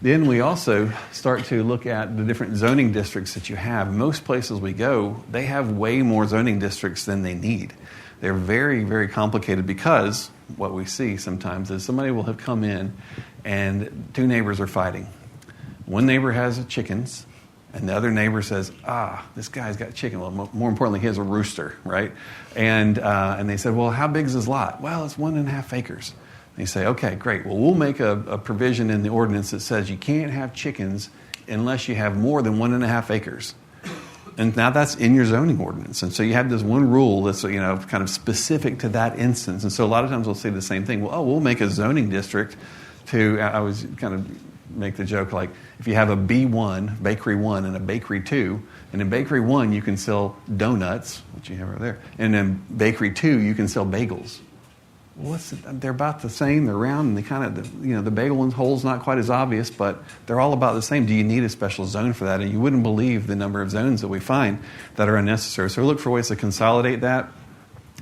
Then we also start to look at the different zoning districts that you have. Most places we go, they have way more zoning districts than they need. They're very, very complicated because what we see sometimes is somebody will have come in and two neighbors are fighting. One neighbor has chickens, and the other neighbor says, this guy's got chicken. Well, more importantly, he has a rooster, right? And they said, well, how big is his lot? Well, it's 1.5 acres. And you say, okay, great. Well, we'll make a provision in the ordinance that says you can't have chickens unless you have more than 1.5 acres. And now that's in your zoning ordinance. And so you have this one rule that's, kind of specific to that instance. And so a lot of times we'll say the same thing. Well, we'll make a zoning district I was kind of make the joke like if you have a B1, bakery 1, and a bakery 2, and in bakery 1 you can sell donuts, which you have right there, and in bakery 2 you can sell bagels. They're about the same. They're round, and they kind of, the bagel one's hole's not quite as obvious, but they're all about the same. Do you need a special zone for that? And you wouldn't believe the number of zones that we find that are unnecessary. So we look for ways to consolidate that,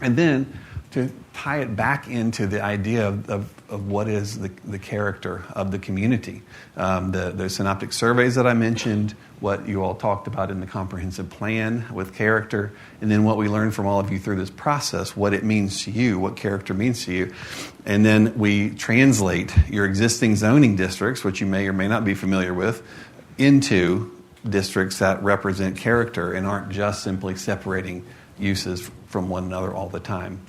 and then to tie it back into the idea of what is the character of the community. The synoptic surveys that I mentioned, what you all talked about in the comprehensive plan with character, and then what we learned from all of you through this process, what it means to you, what character means to you. And then we translate your existing zoning districts, which you may or may not be familiar with, into districts that represent character and aren't just simply separating uses from one another all the time.